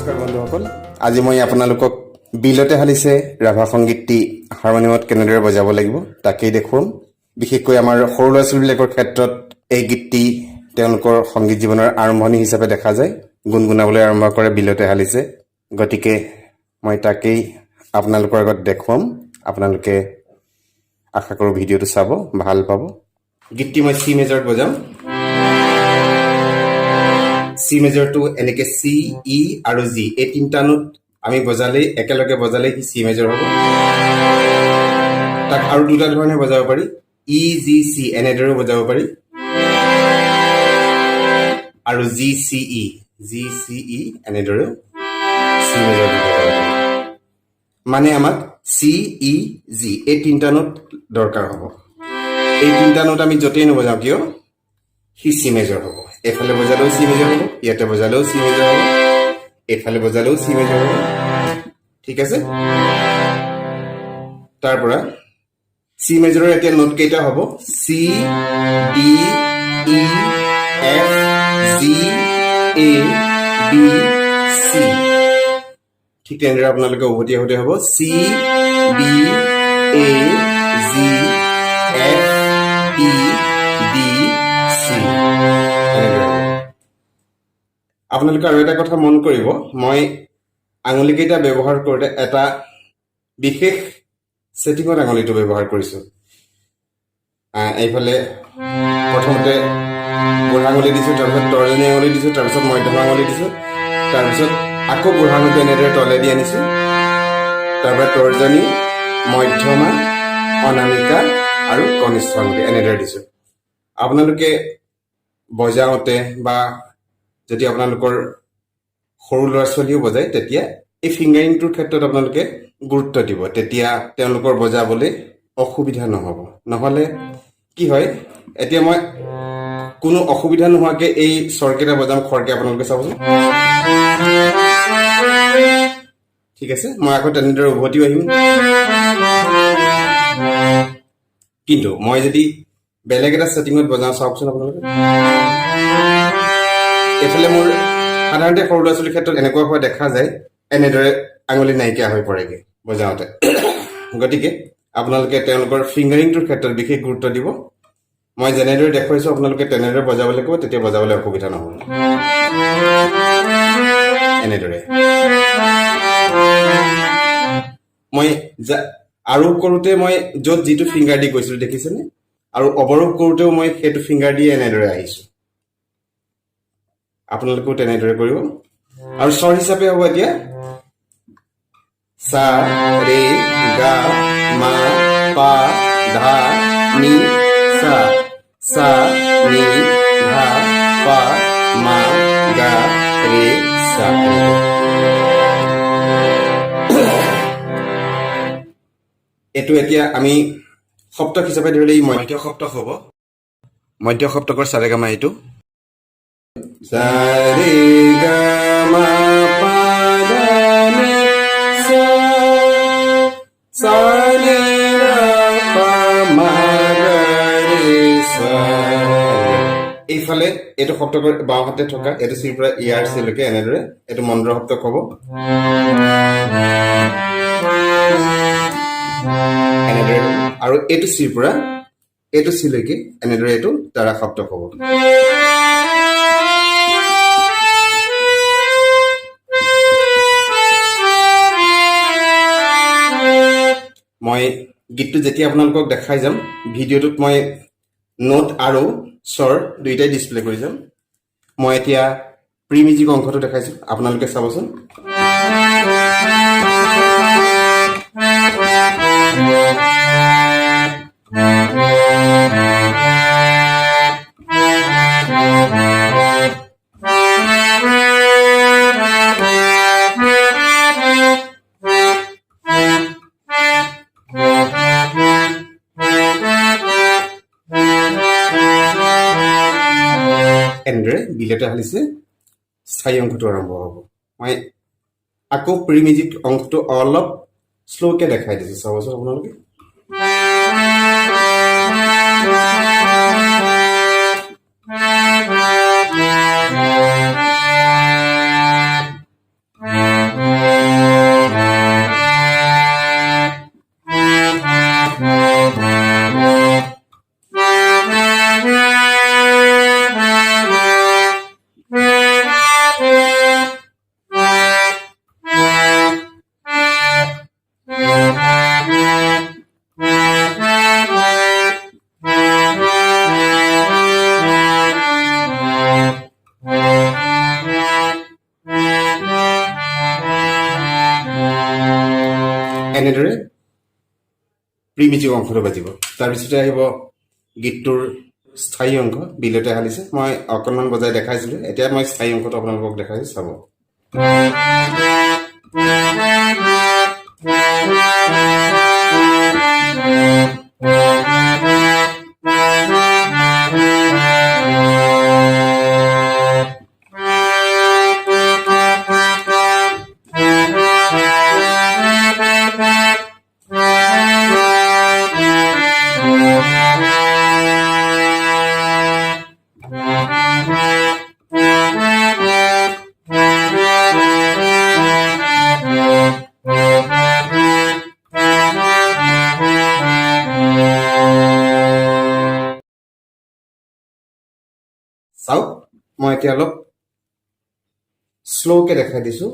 নমস্কাৰ বন্ধুসকল, আজি মই আপোনালোকক বিলতে হালিছে ৰাভা সংগীতটি হাৰমনিয়ামত কেনেদৰে বজাব লাগিব তাকেই দেখুৱাম। বিশেষকৈ আমাৰ সৰু ল'ৰা ছোৱালীবিলাকৰ ক্ষেত্ৰত এই গীতটি তেওঁলোকৰ সংগীত জীৱনৰ আৰম্ভণি হিচাপে দেখা যায়। গুণগুণাবলৈ আৰম্ভ কৰে বিলতে হালিছে। গতিকে মই তাকেই আপোনালোকৰ আগত দেখুৱাম। আপোনালোকে আশা কৰোঁ ভিডিঅ'টো চাব, ভাল পাব। গীতটি মই চি মেজৰত বজাম। চি মেজৰটো এনেকে চি, ই আৰু জি এই তিনিটা নোট আমি বজালেই একেলগে বজালেই চি মেজৰ হ'ব। তাক আৰু দুটা ধৰণে বজাব পাৰি, ই জি চি এনেদৰেও বজাব পাৰি, আৰু জি চি ই এনেদৰেও চি মেজৰ বজাব পাৰি। মানে আমাক চি, ই, জি এই তিনিটা নোট দৰকাৰ হ'ব। এই তিনিটা নোট আমি য'তেই নবজাওঁ কিয় সি চি মেজৰ হ'ব। এফালে বজালেও চি মেজৰ হ'ব, ইয়াতে বজালেও চি মেজৰ হ'ব, এফালে বজালেও চি মেজৰ হ'ব। ঠিক আছে। তাৰ পৰা চি মেজৰৰ এতিয়া নোট কেইটা হ'ব, চি, ডি, ই, এফ, জি, এ, বি, চি। ঠিক তেনেদৰে আপোনালোকে উভতি আহোঁতে হ'ব চি, বি, এ, জি, এফ, ই, বি, চি। আপোনালোকে আৰু এটা কথা মন কৰিব, মই আঙুলিকেইটা ব্যৱহাৰ কৰোঁতে এটা বিশেষ ছেটিঙত আঙুলিটো ব্যৱহাৰ কৰিছোঁ। এইফালে প্ৰথমতে বুঢ়া আঙুলি দিছোঁ, তাৰপিছত তৰ্জনী আঙুলি দিছোঁ, তাৰপিছত মধ্যমা আঙুলি দিছোঁ, তাৰপিছত আকৌ বুঢ়া আঙুলিটো এনেদৰে তলেদি আনিছোঁ, তাৰপৰা তৰ্জনী, মধ্যমা, অনামিকা আৰু কনিষ্ঠ আঙুলি এনেদৰে দিছোঁ। আপোনালোকে বজাওঁতে বা যদি আপোনালোকৰ সৰু ল'ৰা ছোৱালীও বজায় তেতিয়া এই ফিংগাৰিংটোৰ ক্ষেত্ৰত আপোনালোকে গুৰুত্ব দিব, তেতিয়া তেওঁলোকৰ বজাবলৈ অসুবিধা নহ'ব। নহ'লে কি হয়, এতিয়া মই কোনো অসুবিধা নোহোৱাকৈ এই স্বৰকেইটা বজাম খৰকৈ, আপোনালোকে চাবচোন। ঠিক আছে, মই আকৌ তেনেদৰে উভতিও আহিম। কিন্তু মই যদি বেলেগ এটা ছেটিঙত বজাওঁ চাওকচোন আপোনালোকে। এইফালে মোৰ সাধাৰণতে সৰু ল'ৰা ছোৱালীৰ ক্ষেত্ৰত এনেকুৱা হোৱা দেখা যায়, এনেদৰে আঙুলি নাইকিয়া হৈ পৰেগৈ বজাওঁতে। গতিকে আপোনালোকে তেওঁলোকৰ ফিংগাৰিংটোৰ ক্ষেত্ৰত বিশেষ গুৰুত্ব দিব। মই যেনেদৰে দেখুৱাইছোঁ আপোনালোকে তেনেদৰে বজাবলৈ ক'ব, তেতিয়া বজাবলৈ অসুবিধা নহ'ব। এনেদৰে মই আৰোপ কৰোঁতে মই য'ত যিটো ফিংগাৰ দি গৈছিলোঁ দেখিছেনে, আৰু অৱৰোপ কৰোঁতেও মই সেইটো ফিংগাৰ দিয়ে এনেদৰে আহিছোঁ। আপোনালোকেও তেনেদৰে কৰিব। আৰু স্বৰ হিচাপে হ'ব এতিয়া সা, ৰে, গা, মা, পা, ধা, নি, সা। সা, নি, ধা, পা, মা, গা, ৰে, সা। এইটো এতিয়া আমি সপ্তক হিচাপে ধৰিলে ই মধ্য সপ্তক হ'ব। মধ্য সপ্তকৰ সাৰেগামা এইটো। সা ৰে গা মা পা ধা নি সা, সা ৰে গা পা মা গা ৰে সা। এইফালে এইটো সপ্তকৰ বাওঁহাতে থকা এইটো চিৰ পৰা ইয়াৰ চিলৈকে এনেদৰে এইটো মন্দ্ৰ সপ্তক হ'ব। এনেদৰে আৰু এইটো চিৰ পৰা এইটো চিলৈকে এনেদৰে এইটো তাৰা সপ্তক হ'ব। মই গীতটো যেতিয়া আপোনালোকক দেখাই যাম, ভিডিঅ'টোত মই নোট আৰু স্বৰ দুয়োটাই ডিছপ্লে কৰি যাম। মই এতিয়া প্ৰি মিউজিক অংশটো দেখাইছোঁ, আপোনালোকে চাবচোন। এনেদৰে বিলতে হালিছে স্থায়ী অংশটো আৰম্ভ হ'ব। মই আকৌ প্ৰি মিউজিক অংশটো অলপ শ্ল'কে দেখাই দিছোঁ, চাবচোন আপোনালোকে। এনেদৰে প্ৰিমিটিভ অংশটো বাজিব তাৰপিছতে আহিব গীতটোৰ স্থায়ী অংশ বিলতে হালিছে মই অকণমান বজাই দেখাইছিলোঁ এতিয়া মই স্থায়ী অংশটো আপোনালোকক দেখাইছোঁ চাব চাওক মই এতিয়া অলপ শ্ল'কে দেখাই দিছোঁ